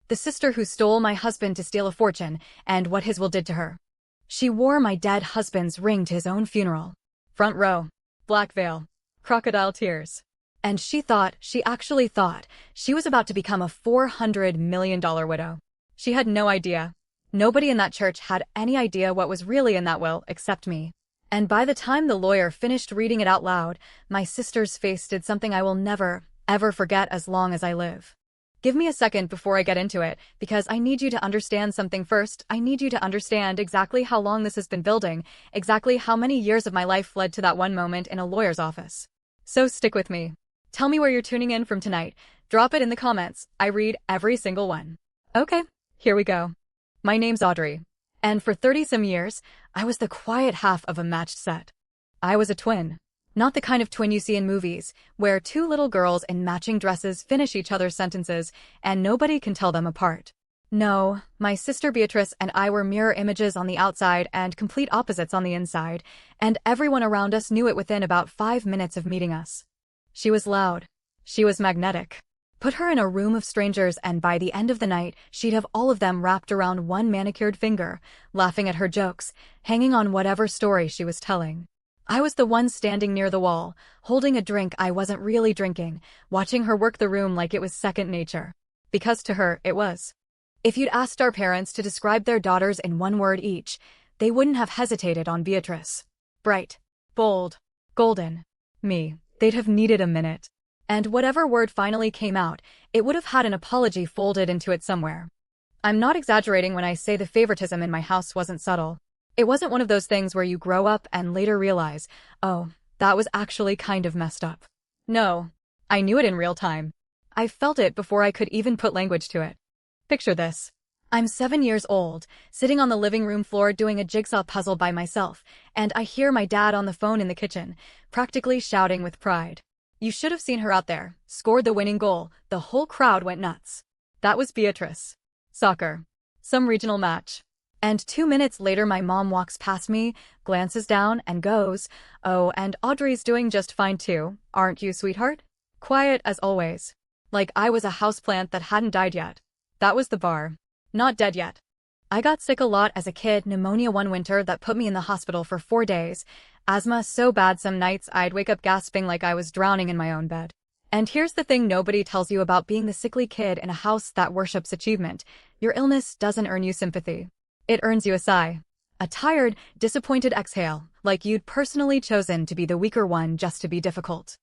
The sister who stole my husband to steal a fortune, and what his will did to her. She wore my dead husband's ring to his own funeral. Front row. Black veil. Crocodile tears. And she actually thought, she was about to become a $400 million widow. She had no idea. Nobody in that church had any idea what was really in that will except me. And by the time the lawyer finished reading it out loud, my sister's face did something I will never, ever forget as long as I live. Give me a second before I get into it, because I need you to understand something first. I need you to understand exactly how long this has been building, exactly how many years of my life led to that one moment in a lawyer's office. So stick with me. Tell me where you're tuning in from tonight. Drop it in the comments. I read every single one. Okay, here we go. My name's Audrey. And for 30-some years, I was the quiet half of a matched set. I was a twin. Not the kind of twin you see in movies, where two little girls in matching dresses finish each other's sentences and nobody can tell them apart. No, my sister Beatrice and I were mirror images on the outside and complete opposites on the inside, and everyone around us knew it within about 5 minutes of meeting us. She was loud. She was magnetic. Put her in a room of strangers and by the end of the night, she'd have all of them wrapped around one manicured finger, laughing at her jokes, hanging on whatever story she was telling. I was the one standing near the wall, holding a drink I wasn't really drinking, watching her work the room like it was second nature. Because to her, it was. If you'd asked our parents to describe their daughters in one word each, they wouldn't have hesitated on Beatrice. Bright, bold, golden. Me, they'd have needed a minute. And whatever word finally came out, it would have had an apology folded into it somewhere. I'm not exaggerating when I say the favoritism in my house wasn't subtle. It wasn't one of those things where you grow up and later realize, oh, that was actually kind of messed up. No, I knew it in real time. I felt it before I could even put language to it. Picture this. I'm 7 years old, sitting on the living room floor doing a jigsaw puzzle by myself, and I hear my dad on the phone in the kitchen, practically shouting with pride. You should have seen her out there, scored the winning goal, the whole crowd went nuts. That was Beatrice. Soccer. Some regional match. And 2 minutes later my mom walks past me, glances down, and goes, oh, and Audrey's doing just fine too, aren't you, sweetheart? Quiet as always. Like I was a houseplant that hadn't died yet. That was the bar. Not dead yet. I got sick a lot as a kid, pneumonia one winter that put me in the hospital for 4 days, asthma so bad some nights I'd wake up gasping like I was drowning in my own bed. And here's the thing nobody tells you about being the sickly kid in a house that worships achievement. Your illness doesn't earn you sympathy. It earns you a sigh. A tired, disappointed exhale, like you'd personally chosen to be the weaker one just to be difficult.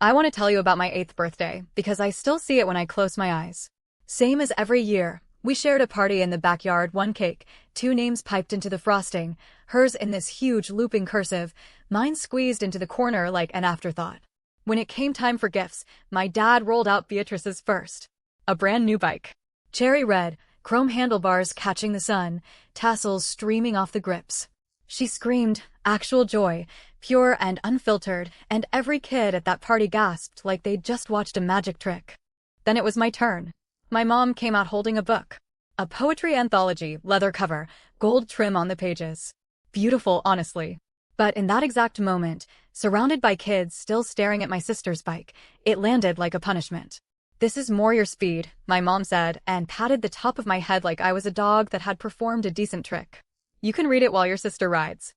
I want to tell you about my 8th birthday, because I still see it when I close my eyes. Same as every year, we shared a party in the backyard, 1 cake, 2 names piped into the frosting, hers in this huge looping cursive, mine squeezed into the corner like an afterthought. When it came time for gifts, my dad rolled out Beatrice's first. A brand new bike. Cherry red, chrome handlebars catching the sun, tassels streaming off the grips. She screamed, actual joy, pure and unfiltered, and every kid at that party gasped like they'd just watched a magic trick. Then it was my turn. My mom came out holding a book. A poetry anthology, leather cover, gold trim on the pages. Beautiful, honestly. But in that exact moment, surrounded by kids still staring at my sister's bike, it landed like a punishment. This is more your speed, my mom said, and patted the top of my head like I was a dog that had performed a decent trick. You can read it while your sister rides.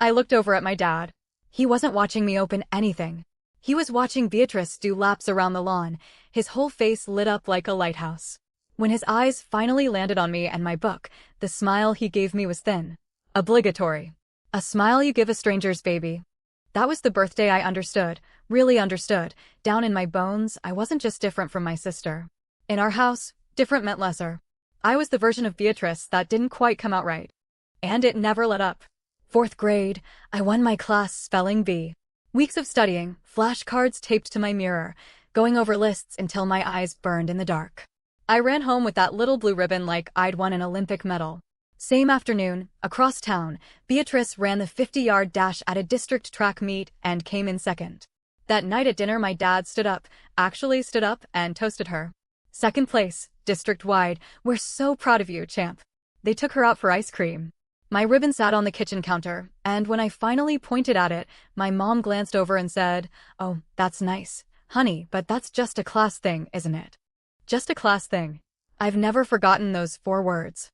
I looked over at my dad. He wasn't watching me open anything. He was watching Beatrice do laps around the lawn, his whole face lit up like a lighthouse. When his eyes finally landed on me and my book, the smile he gave me was thin. Obligatory. A smile you give a stranger's baby. That was the birthday I understood, really understood. Down in my bones, I wasn't just different from my sister. In our house, different meant lesser. I was the version of Beatrice that didn't quite come out right. And it never let up. 4th grade, I won my class spelling bee. Weeks of studying, flashcards taped to my mirror, going over lists until my eyes burned in the dark. I ran home with that little blue ribbon like I'd won an Olympic medal. Same afternoon, across town, Beatrice ran the 50-yard dash at a district track meet and came in second. That night at dinner my dad stood up, and toasted her. 2nd place, district-wide, we're so proud of you, champ. They took her out for ice cream. My ribbon sat on the kitchen counter, and when I finally pointed at it, my mom glanced over and said, oh, that's nice, honey, but that's just a class thing, isn't it? Just a class thing. I've never forgotten those 4 words.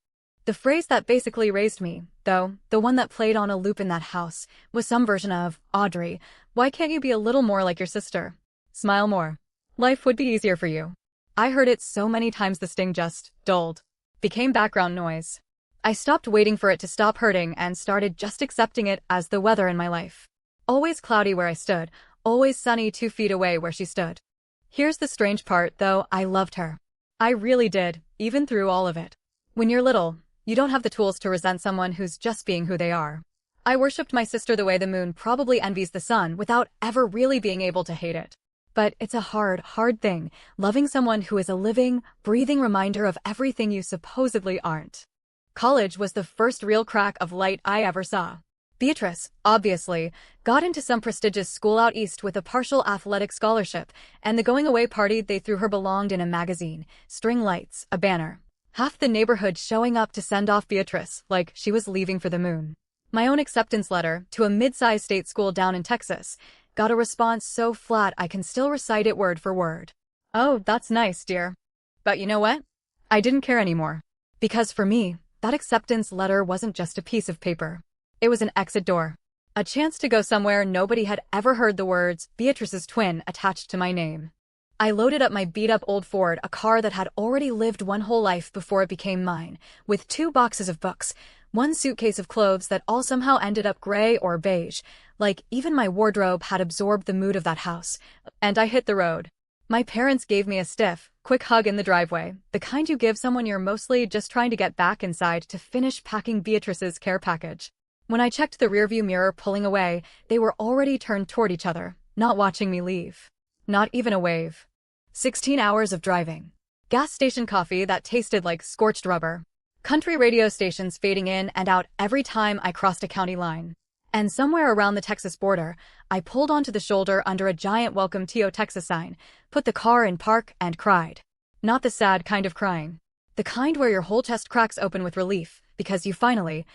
The phrase that basically raised me, though, the one that played on a loop in that house, was some version of, "Audrey, why can't you be a little more like your sister? Smile more. Life would be easier for you." I heard it so many times the sting just dulled, became background noise. I stopped waiting for it to stop hurting and started just accepting it as the weather in my life. Always cloudy where I stood, always sunny 2 feet away where she stood. Here's the strange part, though, I loved her. I really did, even through all of it. When you're little, you don't have the tools to resent someone who's just being who they are. I worshipped my sister the way the moon probably envies the sun without ever really being able to hate it. But it's a hard, hard thing, loving someone who is a living, breathing reminder of everything you supposedly aren't. College was the first real crack of light I ever saw. Beatrice, obviously, got into some prestigious school out east with a partial athletic scholarship, and the going-away party they threw her belonged in a magazine, string lights, a banner. Half the neighborhood showing up to send off Beatrice, like she was leaving for the moon. My own acceptance letter, to a mid-sized state school down in Texas, got a response so flat I can still recite it word for word. "Oh, that's nice, dear. But you know what? I didn't care anymore. Because for me, that acceptance letter wasn't just a piece of paper. It was an exit door. A chance to go somewhere nobody had ever heard the words Beatrice's twin attached to my name. I loaded up my beat-up old Ford, a car that had already lived one whole life before it became mine, with 2 boxes of books, 1 suitcase of clothes that all somehow ended up gray or beige, like even my wardrobe had absorbed the mood of that house, and I hit the road. My parents gave me a stiff, quick hug in the driveway, the kind you give someone you're mostly just trying to get back inside to finish packing Beatrice's care package. When I checked the rearview mirror pulling away, they were already turned toward each other, not watching me leave. Not even a wave. 16 hours of driving. Gas station coffee that tasted like scorched rubber. Country radio stations fading in and out every time I crossed a county line. And somewhere around the Texas border, I pulled onto the shoulder under a giant Welcome to Texas sign, put the car in park, and cried. Not the sad kind of crying. The kind where your whole chest cracks open with relief, because you finally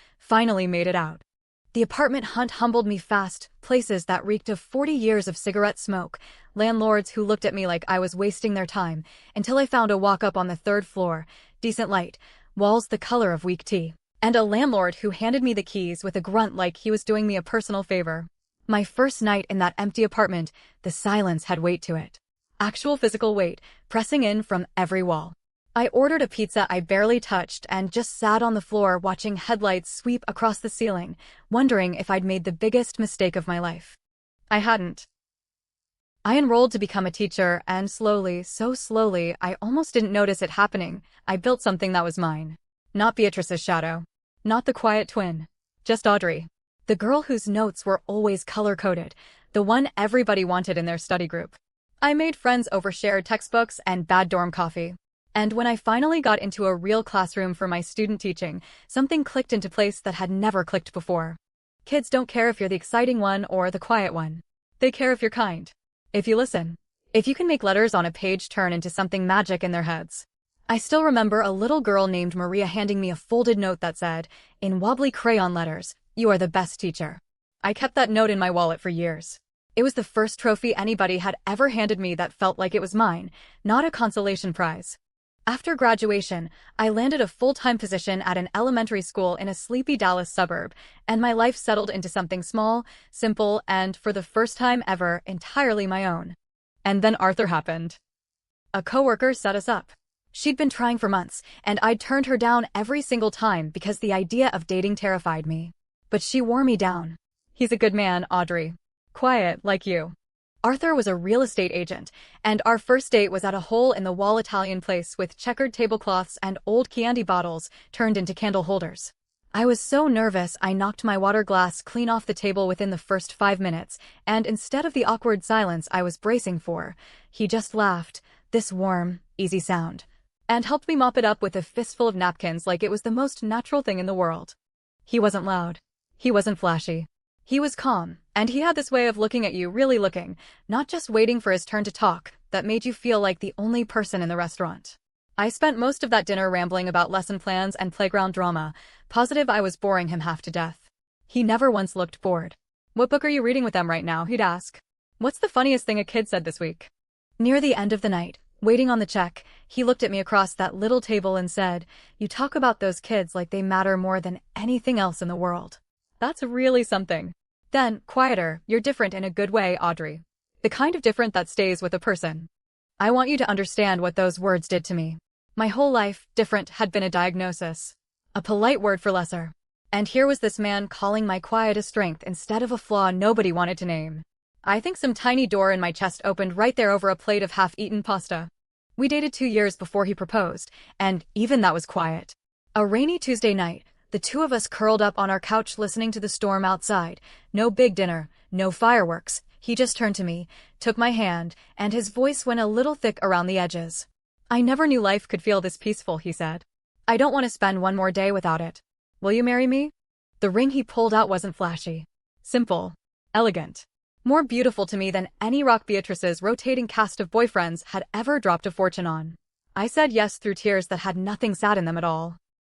made it out. The apartment hunt humbled me fast, places that reeked of 40 years of cigarette smoke, landlords who looked at me like I was wasting their time, until I found a walk-up on the 3rd floor, decent light, walls the color of weak tea, and a landlord who handed me the keys with a grunt like he was doing me a personal favor. My first night in that empty apartment, the silence had weight to it. Actual physical weight, pressing in from every wall. I ordered a pizza I barely touched and just sat on the floor watching headlights sweep across the ceiling, wondering if I'd made the biggest mistake of my life. I hadn't. I enrolled to become a teacher, and slowly, so slowly, I almost didn't notice it happening, I built something that was mine. Not Beatrice's shadow. Not the quiet twin. Just Audrey. The girl whose notes were always color-coded, the one everybody wanted in their study group. I made friends over shared textbooks and bad dorm coffee. And when I finally got into a real classroom for my student teaching, something clicked into place that had never clicked before. Kids don't care if you're the exciting one or the quiet one. They care if you're kind. If you listen. If you can make letters on a page turn into something magic in their heads. I still remember a little girl named Maria handing me a folded note that said, in wobbly crayon letters, "You are the best teacher." I kept that note in my wallet for years. It was the first trophy anybody had ever handed me that felt like it was mine, not a consolation prize. After graduation, I landed a full-time position at an elementary school in a sleepy Dallas suburb, and my life settled into something small, simple, and, for the first time ever, entirely my own. And then Arthur happened. A coworker set us up. She'd been trying for months, and I'd turned her down every single time because the idea of dating terrified me. But she wore me down. He's a good man, Audrey. Quiet, like you. Arthur was a real estate agent, and our first date was at a hole-in-the-wall Italian place with checkered tablecloths and old candy bottles turned into candle holders. I was so nervous I knocked my water glass clean off the table within the first 5 minutes, and instead of the awkward silence I was bracing for, he just laughed, this warm, easy sound, and helped me mop it up with a fistful of napkins like it was the most natural thing in the world. He wasn't loud. He wasn't flashy. He was calm, and he had this way of looking at you, really looking, not just waiting for his turn to talk, that made you feel like the only person in the restaurant. I spent most of that dinner rambling about lesson plans and playground drama, positive I was boring him half to death. He never once looked bored. "What book are you reading with them right now?" he'd ask. "What's the funniest thing a kid said this week?" Near the end of the night, Waiting on the check, he looked at me across that little table and said, "You talk about those kids like they matter more than anything else in the world. That's really something." Then, quieter, "You're different in a good way, Audrey. The kind of different that stays with a person." I want you to understand what those words did to me. My whole life, different had been a diagnosis. A polite word for lesser. And here was this man calling my quiet a strength instead of a flaw nobody wanted to name. I think some tiny door in my chest opened right there over a plate of half-eaten pasta. We dated 2 years before he proposed, and even that was quiet. A rainy Tuesday night, the two of us curled up on our couch listening to the storm outside. No big dinner, no fireworks. He just turned to me, took my hand, and his voice went a little thick around the edges. "I never knew life could feel this peaceful," he said. "I don't want to spend one more day without it. Will you marry me?" The ring he pulled out wasn't flashy. Simple. Elegant. More beautiful to me than any Rock Beatrice's rotating cast of boyfriends had ever dropped a fortune on. I said yes through tears that had nothing sad in them at all.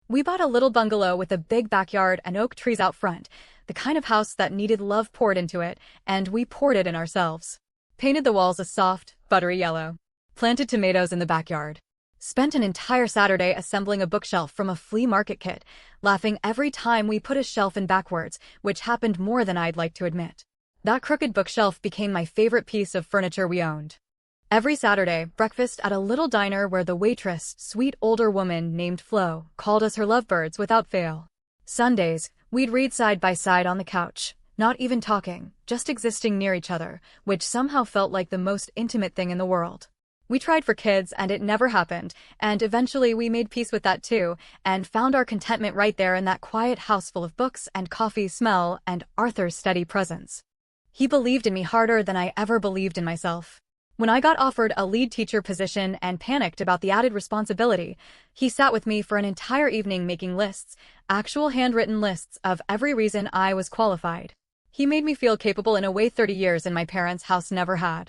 We bought a little bungalow with a big backyard and oak trees out front, the kind of house that needed love poured into it, and we poured it in ourselves. Painted the walls a soft, buttery yellow. Planted tomatoes in the backyard. Spent an entire Saturday assembling a bookshelf from a flea market kit, laughing every time we put a shelf in backwards, which happened more than I'd like to admit. That crooked bookshelf became my favorite piece of furniture we owned. Every Saturday, breakfast at a little diner where the waitress, sweet older woman named Flo, called us her lovebirds without fail. Sundays, we'd read side by side on the couch, not even talking, just existing near each other, which somehow felt like the most intimate thing in the world. We tried for kids and it never happened, and eventually we made peace with that too, and found our contentment right there in that quiet house full of books and coffee smell and Arthur's steady presence. He believed in me harder than I ever believed in myself. When I got offered a lead teacher position and panicked about the added responsibility, he sat with me for an entire evening making lists, actual handwritten lists of every reason I was qualified. He made me feel capable in a way 30 years in my parents' house never had.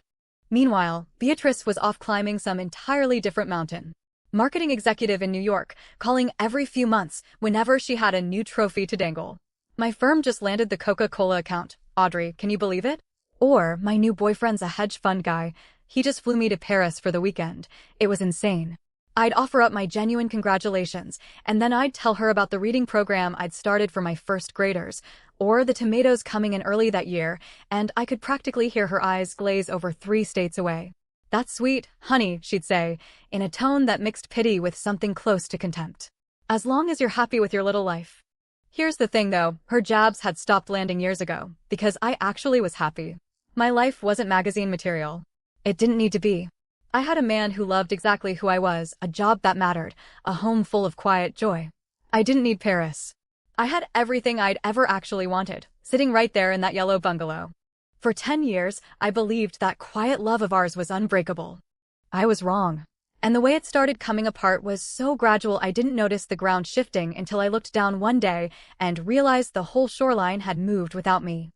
Meanwhile, Beatrice was off climbing some entirely different mountain. Marketing executive in New York, calling every few months whenever she had a new trophy to dangle. My firm just landed the Coca-Cola account. Audrey, can you believe it? Or, my new boyfriend's a hedge fund guy. He just flew me to Paris for the weekend. It was insane. I'd offer up my genuine congratulations, and then I'd tell her about the reading program I'd started for my first graders, or the tomatoes coming in early that year, and I could practically hear her eyes glaze over 3 states away. "That's sweet, honey," she'd say, in a tone that mixed pity with something close to contempt. "As long as you're happy with your little life." Here's the thing though, her jabs had stopped landing years ago, because I actually was happy. My life wasn't magazine material. It didn't need to be. I had a man who loved exactly who I was, a job that mattered, a home full of quiet joy. I didn't need Paris. I had everything I'd ever actually wanted, sitting right there in that yellow bungalow. For 10 years, I believed that quiet love of ours was unbreakable. I was wrong. And the way it started coming apart was so gradual I didn't notice the ground shifting until I looked down one day and realized the whole shoreline had moved without me.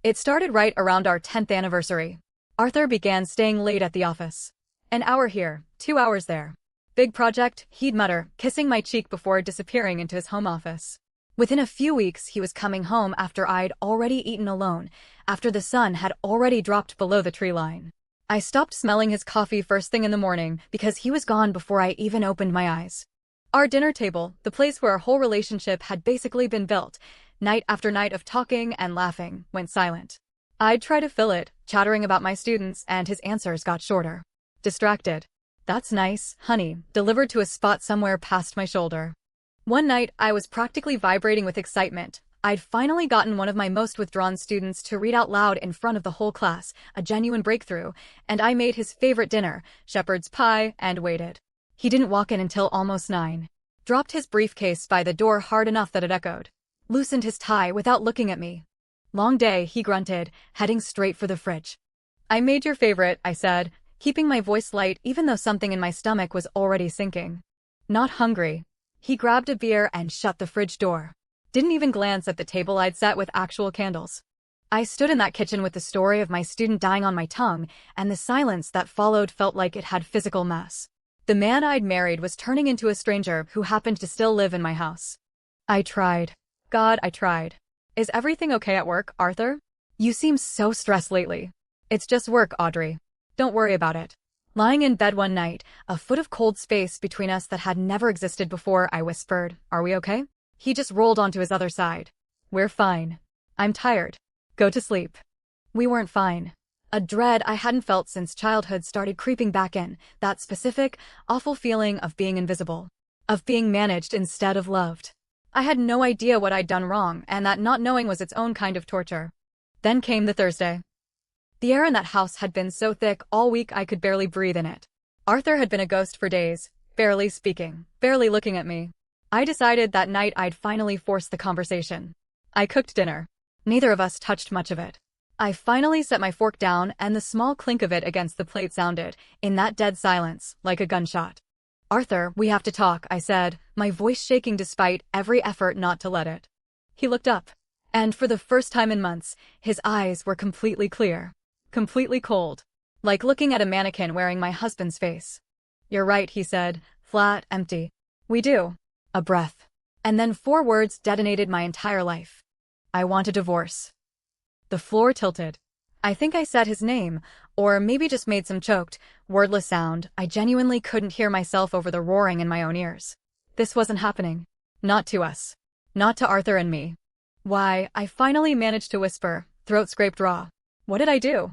It started right around our 10th anniversary. Arthur began staying late at the office. An hour here, 2 hours there. "Big project," he'd mutter, kissing my cheek before disappearing into his home office. Within a few weeks, he was coming home after I'd already eaten alone, after the sun had already dropped below the tree line. I stopped smelling his coffee first thing in the morning because he was gone before I even opened my eyes. Our dinner table, the place where our whole relationship had basically been built, night after night of talking and laughing, went silent. I'd try to fill it, chattering about my students, and his answers got shorter. Distracted. "That's nice, honey," delivered to a spot somewhere past my shoulder. One night, I was practically vibrating with excitement. I'd finally gotten one of my most withdrawn students to read out loud in front of the whole class, a genuine breakthrough, and I made his favorite dinner, shepherd's pie, and waited. He didn't walk in until almost 9. Dropped his briefcase by the door hard enough that it echoed. Loosened his tie without looking at me. "Long day," he grunted, heading straight for the fridge. "I made your favorite," I said, keeping my voice light even though something in my stomach was already sinking. "Not hungry." He grabbed a beer and shut the fridge door. Didn't even glance at the table I'd set with actual candles. I stood in that kitchen with the story of my student dying on my tongue, and the silence that followed felt like it had physical mass. The man I'd married was turning into a stranger who happened to still live in my house. I tried. God, I tried. "Is everything okay at work, Arthur? You seem so stressed lately." "It's just work, Audrey. Don't worry about it." Lying in bed one night, a foot of cold space between us that had never existed before, I whispered, "Are we okay?" He just rolled onto his other side. "We're fine. I'm tired. Go to sleep." We weren't fine. A dread I hadn't felt since childhood started creeping back in, that specific, awful feeling of being invisible, of being managed instead of loved. I had no idea what I'd done wrong, and that not knowing was its own kind of torture. Then came the Thursday. The air in that house had been so thick all week I could barely breathe in it. Arthur had been a ghost for days, barely speaking, barely looking at me. I decided that night I'd finally force the conversation. I cooked dinner. Neither of us touched much of it. I finally set my fork down, and the small clink of it against the plate sounded, in that dead silence, like a gunshot. "Arthur, we have to talk," I said, my voice shaking despite every effort not to let it. He looked up, and for the first time in months, his eyes were completely clear. Completely cold. Like looking at a mannequin wearing my husband's face. "You're right," he said, flat, empty. "We do." A breath. And then 4 words detonated my entire life. "I want a divorce." The floor tilted. I think I said his name, or maybe just made some choked, wordless sound. I genuinely couldn't hear myself over the roaring in my own ears. This wasn't happening. Not to us. Not to Arthur and me. "Why," I finally managed to whisper, throat scraped raw. "What did I do?"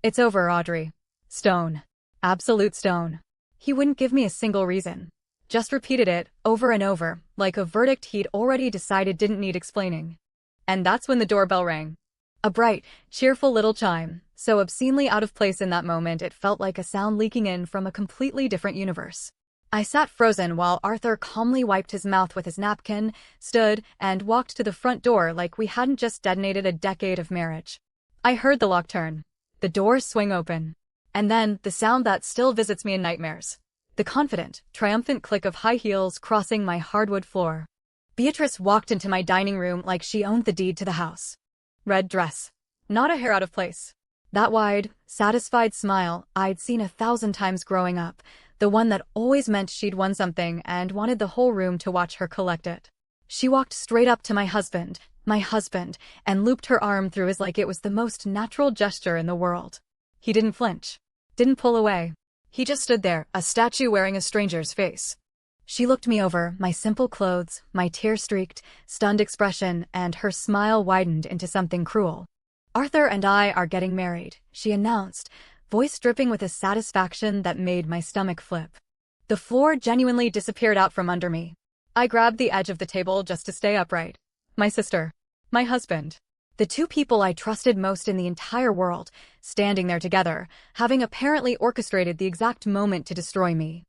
"It's over, Audrey." Stone. Absolute stone. He wouldn't give me a single reason. Just repeated it, over and over, like a verdict he'd already decided didn't need explaining. And that's when the doorbell rang. A bright, cheerful little chime, so obscenely out of place in that moment it felt like a sound leaking in from a completely different universe. I sat frozen while Arthur calmly wiped his mouth with his napkin, stood, and walked to the front door like we hadn't just detonated a decade of marriage. I heard the lock turn. The door swing open. And then, the sound that still visits me in nightmares. The confident, triumphant click of high heels crossing my hardwood floor. Beatrice walked into my dining room like she owned the deed to the house. Red dress. Not a hair out of place. That wide, satisfied smile I'd seen 1,000 times growing up, the one that always meant she'd won something and wanted the whole room to watch her collect it. She walked straight up to my husband, and looped her arm through his like it was the most natural gesture in the world. He didn't flinch. Didn't pull away. He just stood there, a statue wearing a stranger's face. She looked me over, my simple clothes, my tear-streaked, stunned expression, and her smile widened into something cruel. "Arthur and I are getting married," she announced, voice dripping with a satisfaction that made my stomach flip. The floor genuinely disappeared out from under me. I grabbed the edge of the table just to stay upright. My sister. My husband. The 2 people I trusted most in the entire world, standing there together, having apparently orchestrated the exact moment to destroy me.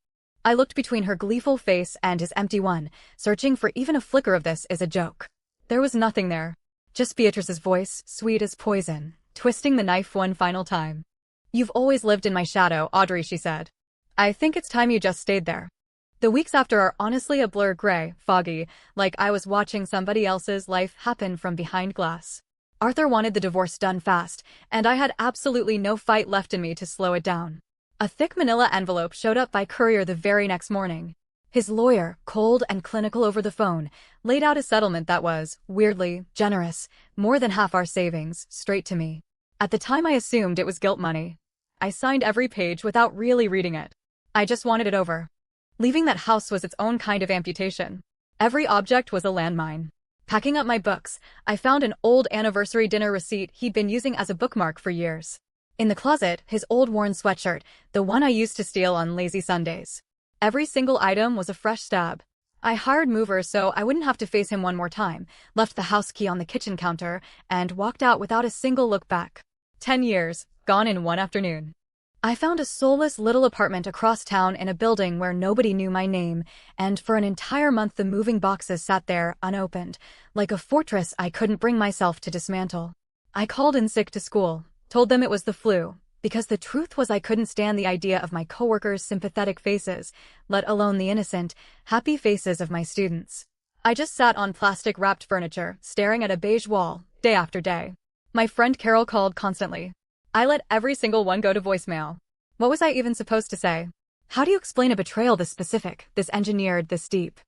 I looked between her gleeful face and his empty one, searching for even a flicker of "this is a joke." There was nothing there. Just Beatrice's voice, sweet as poison, twisting the knife one final time. "You've always lived in my shadow, Audrey," she said. "I think it's time you just stayed there." The weeks after are honestly a blur, gray, foggy, like I was watching somebody else's life happen from behind glass. Arthur wanted the divorce done fast, and I had absolutely no fight left in me to slow it down. A thick manila envelope showed up by courier the very next morning. His lawyer, cold and clinical over the phone, laid out a settlement that was, weirdly, generous, more than half our savings, straight to me. At the time I assumed it was guilt money. I signed every page without really reading it. I just wanted it over. Leaving that house was its own kind of amputation. Every object was a landmine. Packing up my books, I found an old anniversary dinner receipt he'd been using as a bookmark for years. In the closet, his old worn sweatshirt, the one I used to steal on lazy Sundays. Every single item was a fresh stab. I hired movers so I wouldn't have to face him one more time, left the house key on the kitchen counter, and walked out without a single look back. 10 years, gone in one afternoon. I found a soulless little apartment across town in a building where nobody knew my name, and for an entire month the moving boxes sat there, unopened, like a fortress I couldn't bring myself to dismantle. I called in sick to school, told them it was the flu, because the truth was I couldn't stand the idea of my coworkers' sympathetic faces, let alone the innocent, happy faces of my students. I just sat on plastic-wrapped furniture, staring at a beige wall, day after day. My friend Carol called constantly. I let every single one go to voicemail. What was I even supposed to say? How do you explain a betrayal this specific, this engineered, this deep?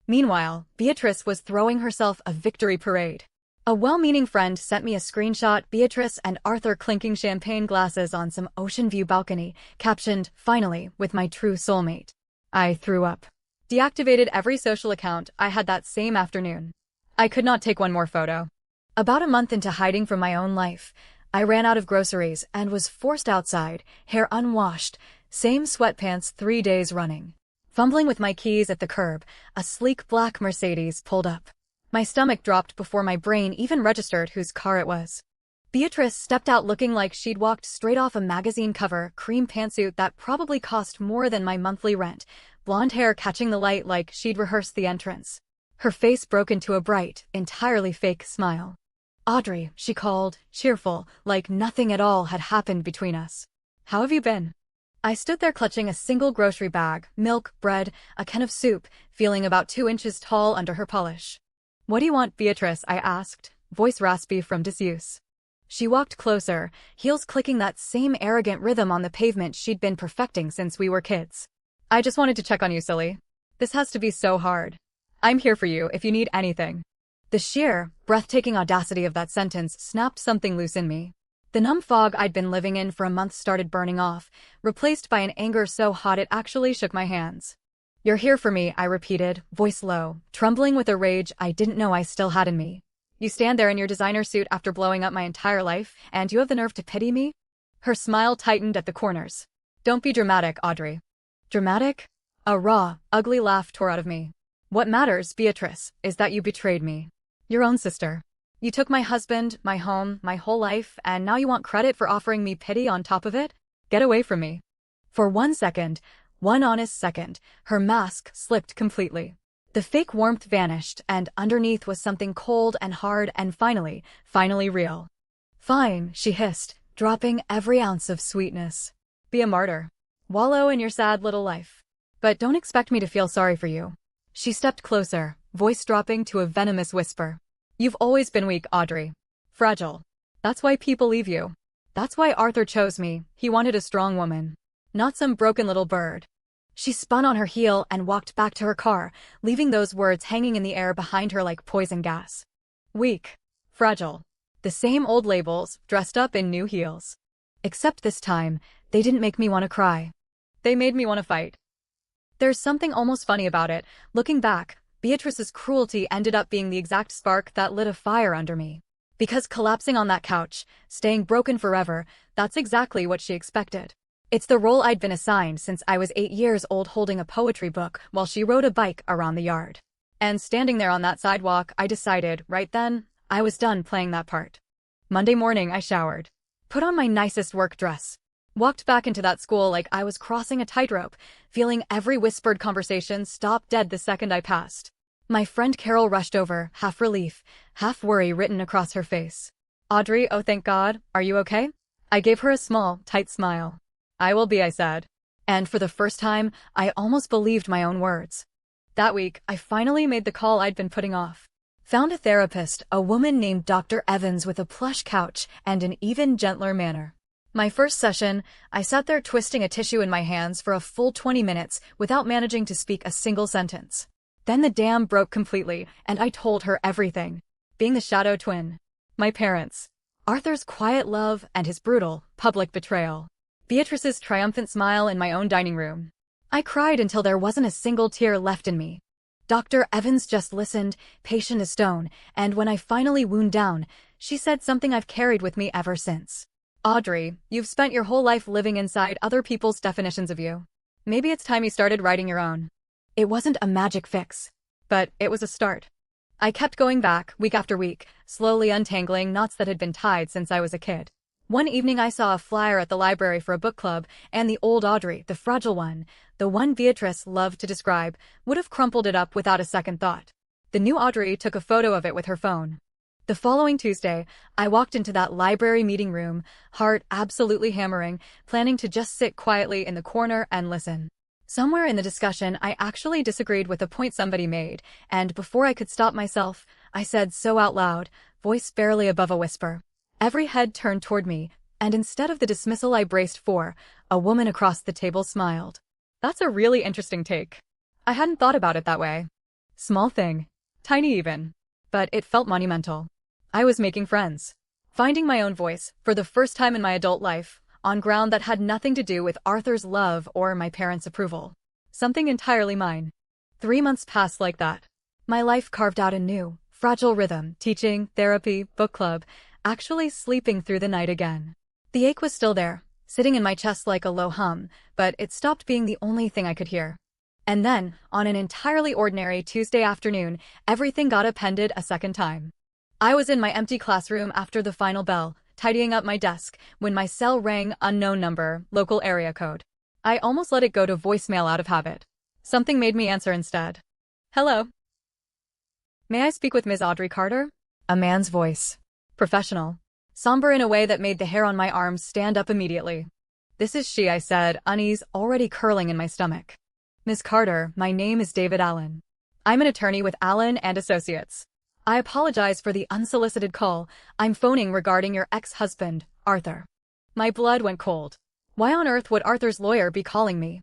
Meanwhile, Beatrice was throwing herself a victory parade. A well-meaning friend sent me a screenshot, Beatrice and Arthur clinking champagne glasses on some ocean view balcony, captioned, "Finally, with my true soulmate." I threw up. Deactivated every social account I had that same afternoon. I could not take one more photo. About a month into hiding from my own life, I ran out of groceries and was forced outside, hair unwashed, same sweatpants 3 days running. Fumbling with my keys at the curb, a sleek black Mercedes pulled up. My stomach dropped before my brain even registered whose car it was. Beatrice stepped out looking like she'd walked straight off a magazine cover, cream pantsuit that probably cost more than my monthly rent, blonde hair catching the light like she'd rehearsed the entrance. Her face broke into a bright, entirely fake smile. "Audrey," she called, cheerful, like nothing at all had happened between us. "How have you been?" I stood there clutching a single grocery bag, milk, bread, a can of soup, feeling about 2 inches tall under her polish. "What do you want, Beatrice?" I asked, voice raspy from disuse. She walked closer, heels clicking that same arrogant rhythm on the pavement she'd been perfecting since we were kids. "I just wanted to check on you, silly. This has to be so hard. I'm here for you if you need anything." The sheer, breathtaking audacity of that sentence snapped something loose in me. The numb fog I'd been living in for a month started burning off, replaced by an anger so hot it actually shook my hands. "You're here for me," I repeated, voice low, trembling with a rage I didn't know I still had in me. "You stand there in your designer suit after blowing up my entire life, and you have the nerve to pity me?" Her smile tightened at the corners. "Don't be dramatic, Audrey." "Dramatic?" A raw, ugly laugh tore out of me. "What matters, Beatrice, is that you betrayed me. Your own sister. You took my husband, my home, my whole life, and now you want credit for offering me pity on top of it? Get away from me." For 1 second, one honest second, her mask slipped completely. The fake warmth vanished, and underneath was something cold and hard and finally real. "Fine," she hissed, dropping every ounce of sweetness. "Be a martyr. Wallow in your sad little life. But don't expect me to feel sorry for you." She stepped closer, voice dropping to a venomous whisper. "You've always been weak, Audrey. Fragile. That's why people leave you. That's why Arthur chose me. He wanted a strong woman. Not some broken little bird." She spun on her heel and walked back to her car, leaving those words hanging in the air behind her like poison gas. Weak. Fragile. The same old labels, dressed up in new heels. Except this time, they didn't make me want to cry. They made me want to fight. There's something almost funny about it. Looking back, Beatrice's cruelty ended up being the exact spark that lit a fire under me. Because collapsing on that couch, staying broken forever, that's exactly what she expected. It's the role I'd been assigned since I was 8 years old, holding a poetry book while she rode a bike around the yard. And standing there on that sidewalk, I decided, right then, I was done playing that part. Monday morning, I showered. Put on my nicest work dress. Walked back into that school like I was crossing a tightrope, feeling every whispered conversation stop dead the second I passed. My friend Carol rushed over, half relief, half worry written across her face. "Audrey, oh thank God, are you okay?" I gave her a small, tight smile. "I will be," I said. And for the first time, I almost believed my own words. That week, I finally made the call I'd been putting off. Found a therapist, a woman named Dr. Evans with a plush couch and an even gentler manner. My first session, I sat there twisting a tissue in my hands for a full 20 minutes without managing to speak a single sentence. Then the dam broke completely, and I told her everything. Being the shadow twin. My parents. Arthur's quiet love and his brutal, public betrayal. Beatrice's triumphant smile in my own dining room. I cried until there wasn't a single tear left in me. Dr. Evans just listened, patient as stone, and when I finally wound down, she said something I've carried with me ever since. "Audrey, you've spent your whole life living inside other people's definitions of you. Maybe it's time you started writing your own." It wasn't a magic fix, but it was a start. I kept going back, week after week, slowly untangling knots that had been tied since I was a kid. One evening I saw a flyer at the library for a book club, and the old Audrey, the fragile one, the one Beatrice loved to describe, would have crumpled it up without a second thought. The new Audrey took a photo of it with her phone. The following Tuesday, I walked into that library meeting room, heart absolutely hammering, planning to just sit quietly in the corner and listen. Somewhere in the discussion, I actually disagreed with a point somebody made, and before I could stop myself, I said so out loud, voice barely above a whisper. Every head turned toward me, and instead of the dismissal I braced for, a woman across the table smiled. "That's a really interesting take. I hadn't thought about it that way. Small thing. Tiny even. But it felt monumental." I was making friends. Finding my own voice, for the first time in my adult life, on ground that had nothing to do with Arthur's love or my parents' approval. Something entirely mine. 3 months passed like that. My life carved out a new, fragile rhythm, teaching, therapy, book club, actually sleeping through the night again. The ache was still there, sitting in my chest like a low hum, but it stopped being the only thing I could hear. And then, on an entirely ordinary Tuesday afternoon, everything got appended a second time. I was in my empty classroom after the final bell, tidying up my desk, when my cell rang, unknown number, local area code. I almost let it go to voicemail out of habit. Something made me answer instead. Hello. May I speak with Ms. Audrey Carter? A man's voice. Professional. Somber in a way that made the hair on my arms stand up immediately. This is she, I said, unease already curling in my stomach. Ms. Carter, my name is David Allen. I'm an attorney with Allen and Associates. I apologize for the unsolicited call. I'm phoning regarding your ex-husband, Arthur. My blood went cold. Why on earth would Arthur's lawyer be calling me?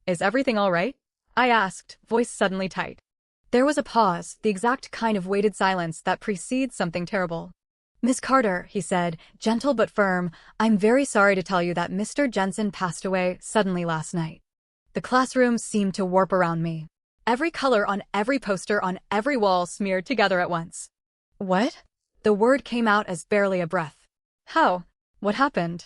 Is everything all right? I asked, voice suddenly tight. There was a pause, the exact kind of weighted silence that precedes something terrible. Miss Carter, he said, gentle but firm, I'm very sorry to tell you that Mr. Jensen passed away suddenly last night. The classroom seemed to warp around me. Every color on every poster on every wall smeared together at once. What? The word came out as barely a breath. How? What happened?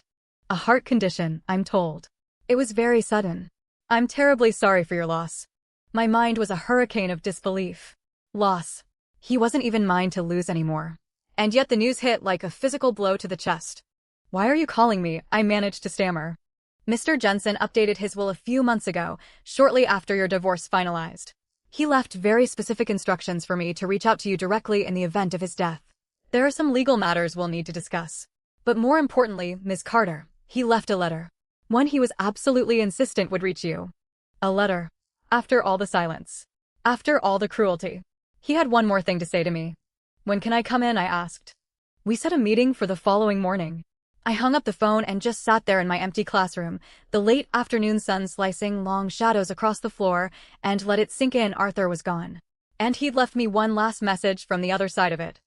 A heart condition, I'm told. It was very sudden. I'm terribly sorry for your loss. My mind was a hurricane of disbelief. Loss. He wasn't even mine to lose anymore. And yet the news hit like a physical blow to the chest. Why are you calling me? I managed to stammer. Mr. Jensen updated his will a few months ago, shortly after your divorce finalized. He left very specific instructions for me to reach out to you directly in the event of his death. There are some legal matters we'll need to discuss. But more importantly, Ms. Carter, he left a letter. One he was absolutely insistent would reach you. A letter. After all the silence. After all the cruelty. He had one more thing to say to me. When can I come in? I asked. We set a meeting for the following morning. I hung up the phone and just sat there in my empty classroom, the late afternoon sun slicing long shadows across the floor, and let it sink in. Arthur was gone. And he'd left me one last message from the other side of it.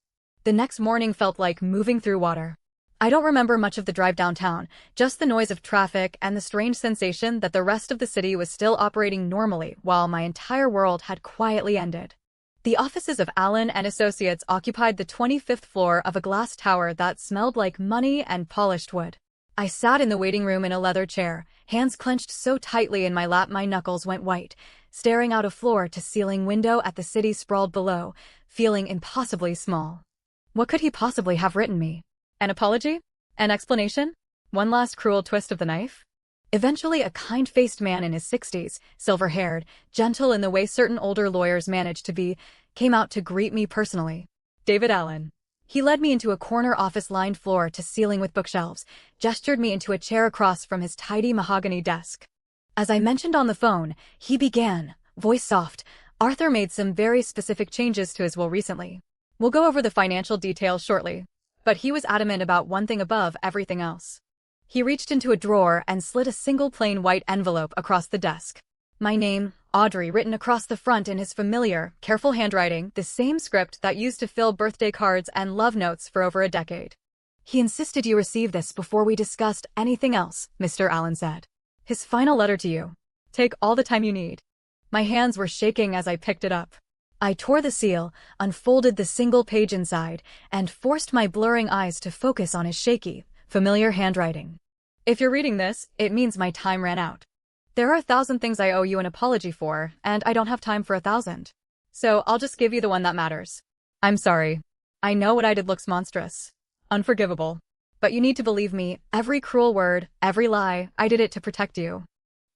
The next morning felt like moving through water. I don't remember much of the drive downtown, just the noise of traffic and the strange sensation that the rest of the city was still operating normally while my entire world had quietly ended. The offices of Allen and Associates occupied the 25th floor of a glass tower that smelled like money and polished wood. I sat in the waiting room in a leather chair, hands clenched so tightly in my lap my knuckles went white, staring out a floor-to-ceiling window at the city sprawled below, feeling impossibly small. What could he possibly have written me? An apology? An explanation? One last cruel twist of the knife? Eventually, a kind-faced man in his 60s, silver-haired, gentle in the way certain older lawyers manage to be, came out to greet me personally. David Allen. He led me into a corner office-lined floor-to-ceiling with bookshelves, gestured me into a chair across from his tidy mahogany desk. As I mentioned on the phone, he began, voice soft, Arthur made some very specific changes to his will recently. We'll go over the financial details shortly. But he was adamant about one thing above everything else. He reached into a drawer and slid a single plain white envelope across the desk. My name, Audrey, written across the front in his familiar, careful handwriting, the same script that used to fill birthday cards and love notes for over a decade. He insisted you receive this before we discussed anything else, Mr. Allen said. His final letter to you. Take all the time you need. My hands were shaking as I picked it up. I tore the seal, unfolded the single page inside, and forced my blurring eyes to focus on his shaky, familiar handwriting. If you're reading this, it means my time ran out. There are 1,000 things I owe you an apology for, and I don't have time for 1,000. So I'll just give you the one that matters. I'm sorry. I know what I did looks monstrous. Unforgivable. But you need to believe me, every cruel word, every lie, I did it to protect you.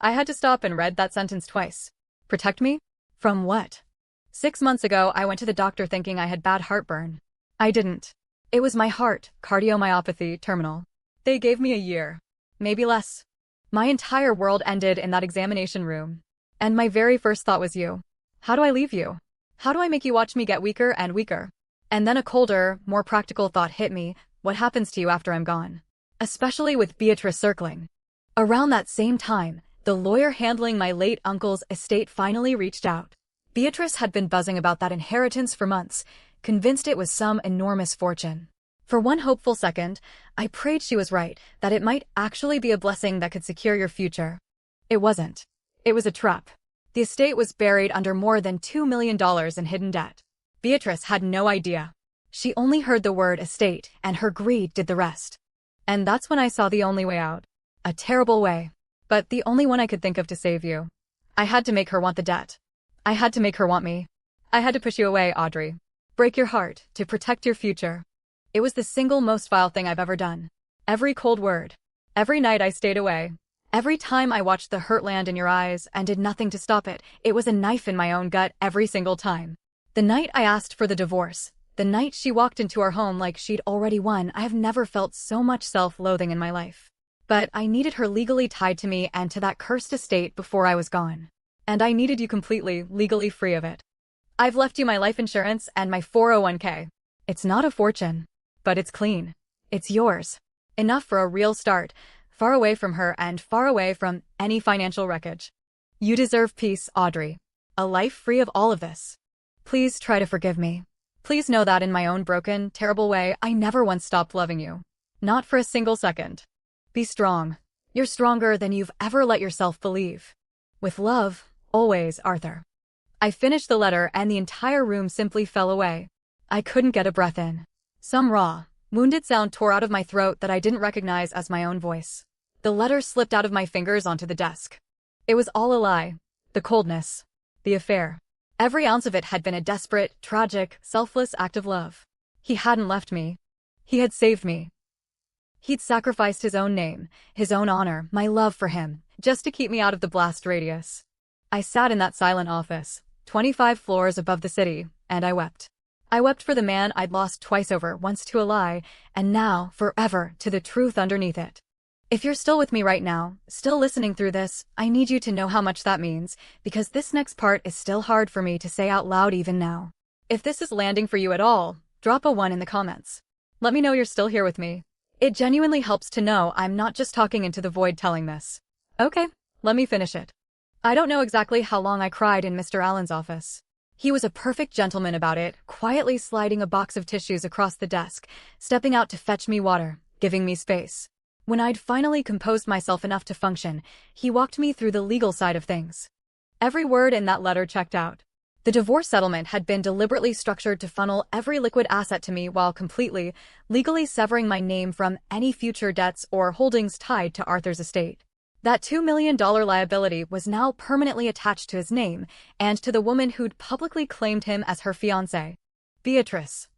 I had to stop and read that sentence twice. Protect me? From what? 6 months ago, I went to the doctor thinking I had bad heartburn. I didn't. It was my heart, cardiomyopathy, terminal. They gave me a year. Maybe less. My entire world ended in that examination room. And my very first thought was you. How do I leave you? How do I make you watch me get weaker and weaker? And then a colder, more practical thought hit me, what happens to you after I'm gone? Especially with Beatrice circling. Around that same time, the lawyer handling my late uncle's estate finally reached out. Beatrice had been buzzing about that inheritance for months, convinced it was some enormous fortune. For one hopeful second, I prayed she was right, that it might actually be a blessing that could secure your future. It wasn't. It was a trap. The estate was buried under more than $2 million in hidden debt. Beatrice had no idea. She only heard the word estate, and her greed did the rest. And that's when I saw the only way out. A terrible way. But the only one I could think of to save you. I had to make her want the debt. I had to make her want me. I had to push you away, Audrey. Break your heart, to protect your future. It was the single most vile thing I've ever done. Every cold word. Every night I stayed away. Every time I watched the hurt land in your eyes and did nothing to stop it, it was a knife in my own gut every single time. The night I asked for the divorce, the night she walked into our home like she'd already won, I have never felt so much self-loathing in my life. But I needed her legally tied to me and to that cursed estate before I was gone. And I needed you completely, legally free of it. I've left you my life insurance and my 401k. It's not a fortune, but it's clean. It's yours. Enough for a real start, far away from her and far away from any financial wreckage. You deserve peace, Audrey. A life free of all of this. Please try to forgive me. Please know that in my own broken, terrible way, I never once stopped loving you. Not for a single second. Be strong. You're stronger than you've ever let yourself believe. With love, always, Arthur. I finished the letter and the entire room simply fell away. I couldn't get a breath in. Some raw, wounded sound tore out of my throat that I didn't recognize as my own voice. The letter slipped out of my fingers onto the desk. It was all a lie. The coldness. The affair. Every ounce of it had been a desperate, tragic, selfless act of love. He hadn't left me. He had saved me. He'd sacrificed his own name, his own honor, my love for him, just to keep me out of the blast radius. I sat in that silent office, 25 floors above the city, and I wept. I wept for the man I'd lost twice over, once to a lie, and now, forever, to the truth underneath it. If you're still with me right now, still listening through this, I need you to know how much that means, because this next part is still hard for me to say out loud even now. If this is landing for you at all, drop a 1 in the comments. Let me know you're still here with me. It genuinely helps to know I'm not just talking into the void telling this. Okay, let me finish it. I don't know exactly how long I cried in Mr. Allen's office. He was a perfect gentleman about it, quietly sliding a box of tissues across the desk, stepping out to fetch me water, giving me space. When I'd finally composed myself enough to function, he walked me through the legal side of things. Every word in that letter checked out. The divorce settlement had been deliberately structured to funnel every liquid asset to me while completely, legally severing my name from any future debts or holdings tied to Arthur's estate. That $2 million liability was now permanently attached to his name and to the woman who'd publicly claimed him as her fiancée, Beatrice.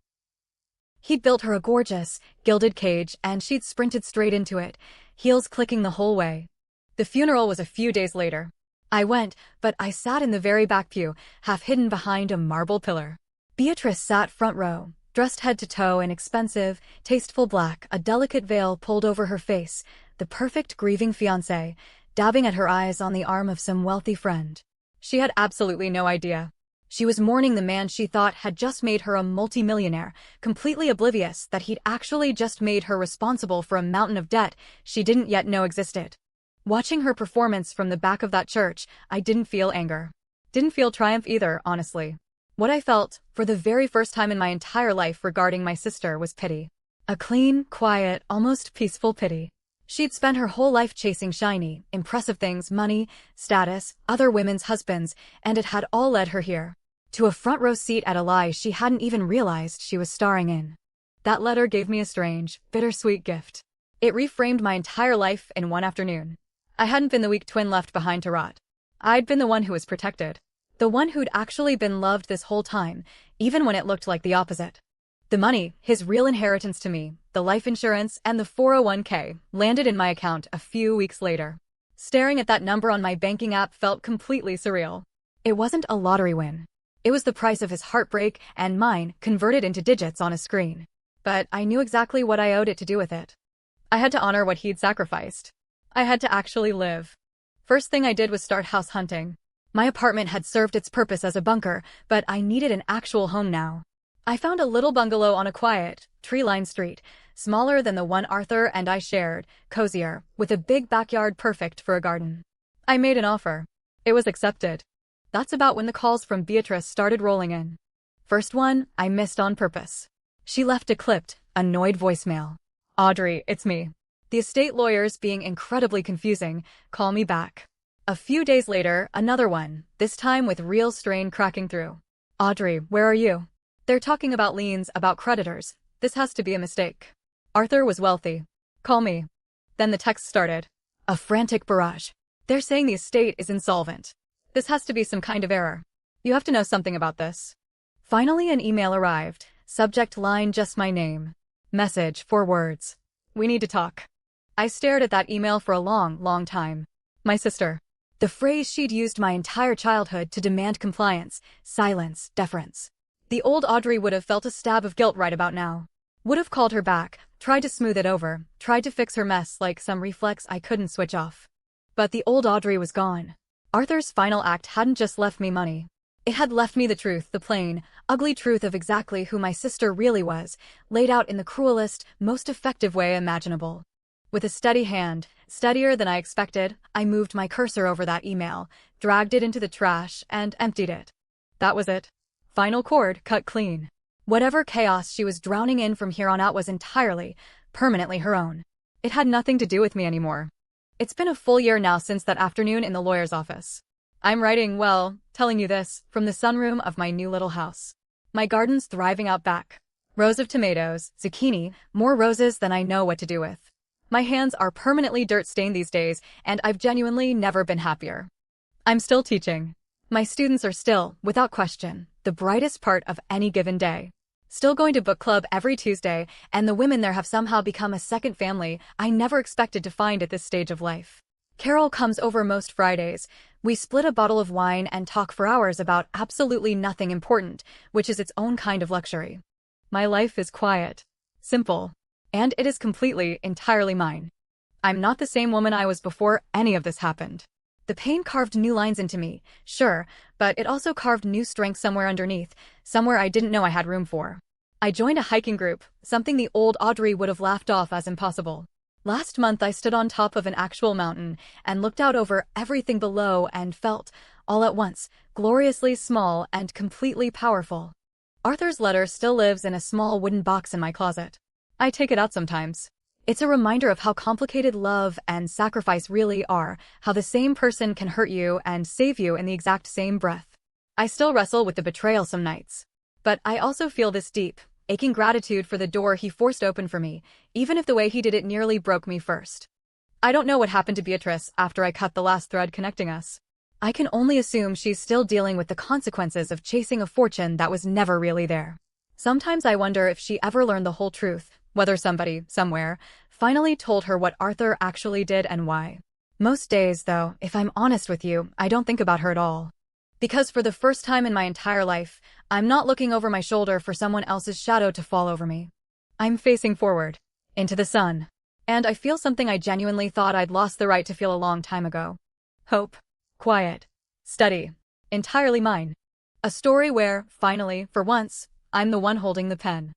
He'd built her a gorgeous, gilded cage and she'd sprinted straight into it, heels clicking the whole way. The funeral was a few days later. I went, but I sat in the very back pew, half hidden behind a marble pillar. Beatrice sat front row, dressed head to toe in expensive, tasteful black, a delicate veil pulled over her face, the perfect grieving fiancé, dabbing at her eyes on the arm of some wealthy friend. She had absolutely no idea. She was mourning the man she thought had just made her a multimillionaire, completely oblivious that he'd actually just made her responsible for a mountain of debt she didn't yet know existed. Watching her performance from the back of that church, I didn't feel anger. Didn't feel triumph either, honestly. What I felt, for the very first time in my entire life regarding my sister, was pity. A clean, quiet, almost peaceful pity. She'd spent her whole life chasing shiny, impressive things, money, status, other women's husbands, and it had all led her here. To a front row seat at a lie she hadn't even realized she was starring in. That letter gave me a strange, bittersweet gift. It reframed my entire life in one afternoon. I hadn't been the weak twin left behind to rot. I'd been the one who was protected. The one who'd actually been loved this whole time, even when it looked like the opposite. The money, his real inheritance to me, the life insurance, and the 401k, landed in my account a few weeks later. Staring at that number on my banking app felt completely surreal. It wasn't a lottery win. It was the price of his heartbreak and mine converted into digits on a screen. But I knew exactly what I owed it to do with it. I had to honor what he'd sacrificed. I had to actually live. First thing I did was start house hunting. My apartment had served its purpose as a bunker, but I needed an actual home now. I found a little bungalow on a quiet, tree-lined street, smaller than the one Arthur and I shared, cozier, with a big backyard perfect for a garden. I made an offer. It was accepted. That's about when the calls from Beatrice started rolling in. First one, I missed on purpose. She left a clipped, annoyed voicemail. Audrey, it's me. The estate lawyers being incredibly confusing, call me back. A few days later, another one, this time with real strain cracking through. Audrey, where are you? They're talking about liens, about creditors. This has to be a mistake. Arthur was wealthy. Call me. Then the text started. A frantic barrage. They're saying the estate is insolvent. This has to be some kind of error. You have to know something about this. Finally, an email arrived. Subject line, just my name. Message, 4 words. We need to talk. I stared at that email for a long, long time. My sister. The phrase she'd used my entire childhood to demand compliance, silence, deference. The old Audrey would have felt a stab of guilt right about now. Would have called her back, tried to smooth it over, tried to fix her mess like some reflex I couldn't switch off. But the old Audrey was gone. Arthur's final act hadn't just left me money. It had left me the truth, the plain, ugly truth of exactly who my sister really was, laid out in the cruelest, most effective way imaginable. With a steady hand, steadier than I expected, I moved my cursor over that email, dragged it into the trash, and emptied it. That was it. Final cord cut clean. Whatever chaos she was drowning in from here on out was entirely, permanently her own. It had nothing to do with me anymore. It's been a full year now since that afternoon in the lawyer's office. I'm writing, well, telling you this, from the sunroom of my new little house. My garden's thriving out back. Rows of tomatoes, zucchini, more roses than I know what to do with. My hands are permanently dirt-stained these days, and I've genuinely never been happier. I'm still teaching. My students are still, without question, the brightest part of any given day. Still going to book club every Tuesday, and the women there have somehow become a second family I never expected to find at this stage of life. Carol comes over most Fridays. We split a bottle of wine and talk for hours about absolutely nothing important, which is its own kind of luxury. My life is quiet, simple, and it is completely, entirely mine. I'm not the same woman I was before any of this happened. The pain carved new lines into me, sure, but it also carved new strength somewhere underneath, somewhere I didn't know I had room for. I joined a hiking group, something the old Audrey would have laughed off as impossible. Last month I stood on top of an actual mountain and looked out over everything below and felt, all at once, gloriously small and completely powerful. Arthur's letter still lives in a small wooden box in my closet. I take it out sometimes. It's a reminder of how complicated love and sacrifice really are, how the same person can hurt you and save you in the exact same breath. I still wrestle with the betrayal some nights. But I also feel this deep, aching gratitude for the door he forced open for me, even if the way he did it nearly broke me first. I don't know what happened to Beatrice after I cut the last thread connecting us. I can only assume she's still dealing with the consequences of chasing a fortune that was never really there. Sometimes I wonder if she ever learned the whole truth, whether somebody, somewhere, finally told her what Arthur actually did and why. Most days, though, if I'm honest with you, I don't think about her at all. Because for the first time in my entire life, I'm not looking over my shoulder for someone else's shadow to fall over me. I'm facing forward, into the sun. And I feel something I genuinely thought I'd lost the right to feel a long time ago. Hope. Quiet. Steady. Entirely mine. A story where, finally, for once, I'm the one holding the pen.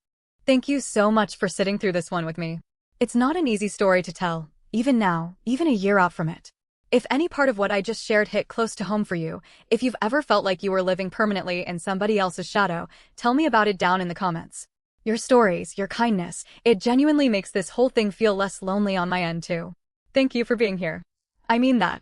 Thank you so much for sitting through this one with me. It's not an easy story to tell, even now, even a year out from it. If any part of what I just shared hit close to home for you, if you've ever felt like you were living permanently in somebody else's shadow, tell me about it down in the comments. Your stories, your kindness, it genuinely makes this whole thing feel less lonely on my end too. Thank you for being here. I mean that.